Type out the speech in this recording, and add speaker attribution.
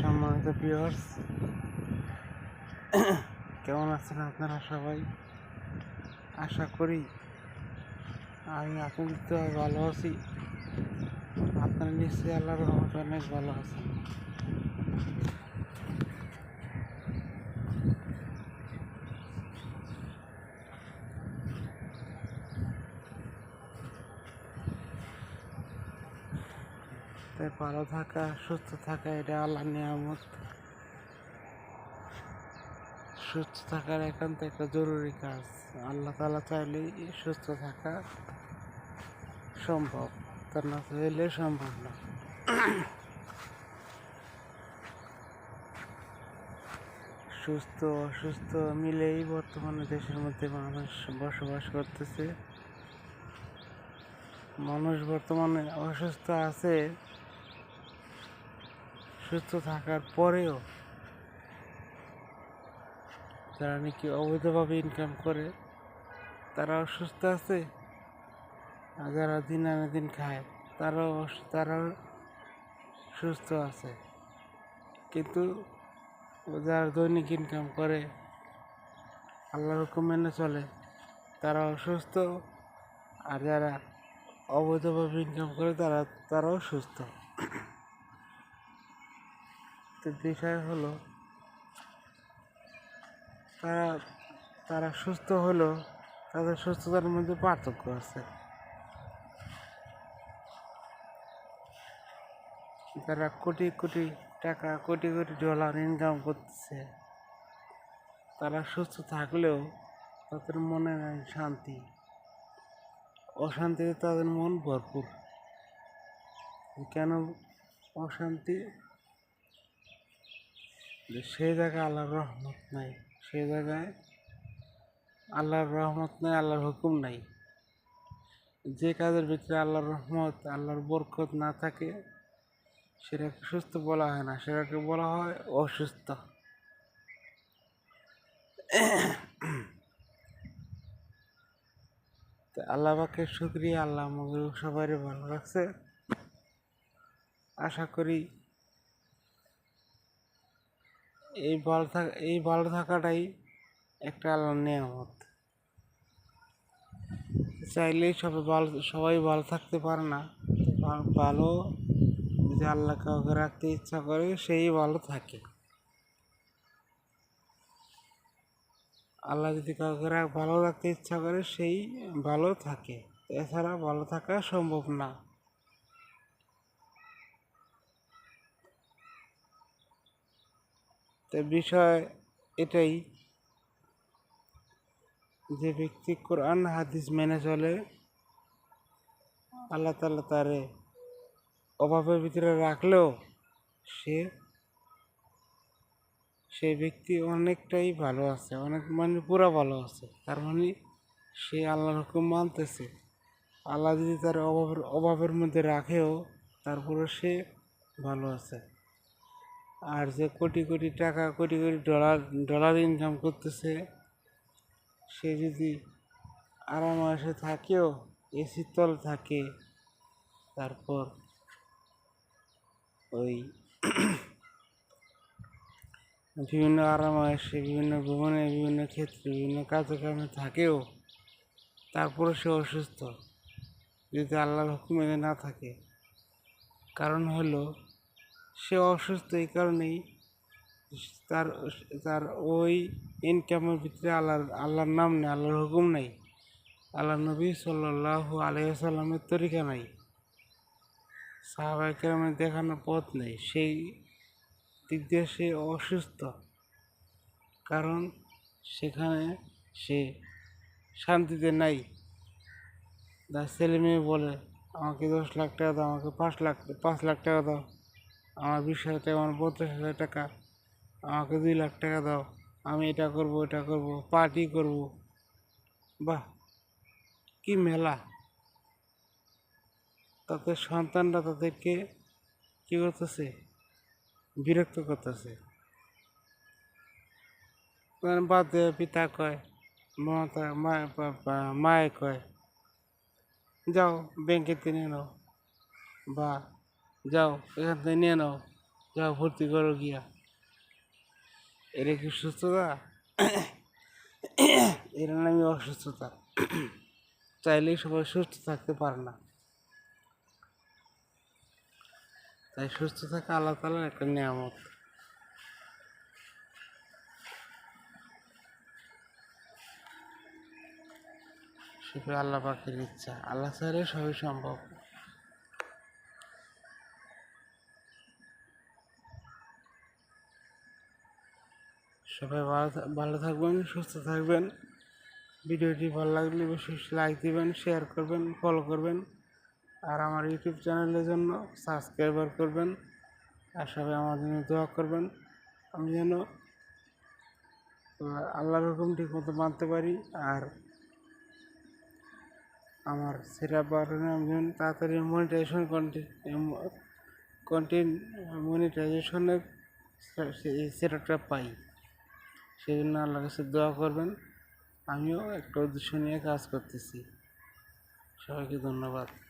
Speaker 1: সম্মানিত ভিউয়ার্স, কেমন আছেন আপনারা সবাই? আশা করি আমি আপনাদের ভালো আছি। আপনারা নিশ্চয়ই আল্লাহর রহমতে অনেক ভালো আছেন। তাই ভালো থাকা, সুস্থ থাকা এটা আল্লাহর নিয়ামত। সুস্থ থাকার একান্ত একটা জরুরি কাজ। আল্লাহ তাআলা চাইলেই সুস্থ থাকা সম্ভব, তা না চাইলে সম্ভব না। সুস্থ অসুস্থ মিলেই বর্তমানে দেশের মধ্যে মানুষ বসবাস করতেছে। মানুষ বর্তমানে অসুস্থ আছে, সুস্থ থাকার পরেও যারা নাকি অবৈধভাবে ইনকাম করে তারা অসুস্থ আছে, আর যারা দিন আনে দিন খায় তারাও সুস্থ আছে। কিন্তু যারা দৈনিক ইনকাম করে, আল্লাহর হুকুম মেনে চলে, তারা অসুস্থ, আর যারা অবৈধভাবে ইনকাম করে তারাও সুস্থ। তো বিষয় হলো তারা সুস্থ হলো, তাদের সুস্থতার মধ্যে পার্থক্য আছে। যারা কোটি কোটি টাকা, কোটি কোটি ডলার ইনকাম করতেছে, তারা সুস্থ থাকলেও তাদের মনে নাই শান্তি, অশান্তিতে তাদের মন ভরপুর। কেন অশান্তি? সেই জায়গায় আল্লাহর রহমত নাই, সেই জায়গায় আল্লাহর রহমত নাই, আল্লাহর হুকুম নাই। যে কাজের ভিতরে আল্লাহর রহমত, আল্লাহর বরকত না থাকে সেটাকে সুস্থ বলা হয় না, সেটাকে বলা হয় অসুস্থ। আল্লাহ পাকের শুকরিয়া, আল্লাহ আমাদের সবাই ভালো রাখছে। আশা করি এই ভালো থাকাটাই একটা আল্লাহর নিয়ামত। চাইলেই সবাই ভালো থাকতে পারে না। ভালো যে আল্লাহ কাউকে রাখতে ইচ্ছা করে সেই ভালো থাকে। আল্লাহ যদি কাউকে ভালো রাখতে ইচ্ছা করে সেই ভালো থাকে, এছাড়া ভালো থাকা সম্ভব না। তো বিষয় এটাই, যে ব্যক্তি কোরআন হাদিস মেনে চলে, আল্লাহ তাআলা তারে অভাবের ভিতরে রাখলেও সেই ব্যক্তি অনেকটাই ভালো আছে, অনেক মানে পুরা ভালো আছে। তার মানে সে আল্লাহর হুকুম মানতেছে। আল্লাহ যদি তার অভাবের মধ্যে রাখেও তারপরে সে ভালো আছে। আর যে কোটি কোটি টাকা, কোটি কোটি ডলার ইনকাম করতেছে, সে যদি আরাম-আয়েশে থাকেও, এসির তলে থাকে, তারপর ওই বিভিন্ন আরাম-আয়েশে, বিভিন্ন ভ্রমণে, বিভিন্ন ক্ষেত্রে, বিভিন্ন কাজকর্মে থাকেও, তারপরে সে অসুস্থ যদি আল্লাহর হুকুম মেনে না থাকে। কারণ হলো সে অসুস্থ এই কারণেই তার ওই ইনকামের ভিতরে আল্লাহর নাম নেই, আল্লাহর হুকুম নেই, আল্লাহ নবী সাল্লাল্লাহু আলাইহি ওয়াসাল্লামের তরিকা নাই, সাহাবায়ে কেরামের দেখানো পথ নেই। সেই দিক দিয়ে সে অসুস্থ, কারণ সেখানে সে শান্তিতে নাই। তার ছেলে মেয়ে বলে, আমাকে 10 লাখ টাকা দাও, আমাকে 5 লাখ টাকা দাও, আমার 20,000 টাকা, আমার 50,000 টাকা, আমাকে 2 লাখ টাকা দাও, আমি এটা করব, এটা করব, পার্টি করব। বাহ, কি মেলা! তাদের সন্তানরা তাদেরকে কী করতেছে? বিরক্ত করতেছে। বাদ দে, পিতা কয়, মায়ে কয়, যাও ব্যাংকে নিয়ে নাও, বা যাও এখান থেকে নিয়ে নাও, যাও ভর্তি করো গিয়া, এটা কি সুস্থতা? এর নামই অসুস্থতা। চাইলেই সবাই সুস্থ থাকতে পারে না। তাই সুস্থ থাকা আল্লাহ তাআলার একটা নিয়ামত। সেটা আল্লাহ পাকের ইচ্ছা, আল্লাহ চাইলে সবই সম্ভব। সবাই ভালো থাকবেন, সুস্থ থাকবেন। ভিডিওটি ভালো লাগলে অবশ্যই লাইক দিবেন, শেয়ার করবেন, ফলো করবেন। আর আমার ইউটিউব চ্যানেলের জন্য সাবস্ক্রাইবার করবেন। আর সবাই আমার জন্য দোয়া করবেন, আমি যেন আল্লাহর হুকুম ঠিক মতো মানতে পারি। আর আমার সেটা বাটনে আমি যেন তাড়াতাড়ি মনিটাইজেশন কন্টেন্ট মনিটাইজেশনের সেটাটা পাই। সেই জন্য আল্লাহর কাছে দোয়া করবেন। আমিও একটা উদ্দেশ্য নিয়ে কাজ করতেছি। সবাইকে ধন্যবাদ।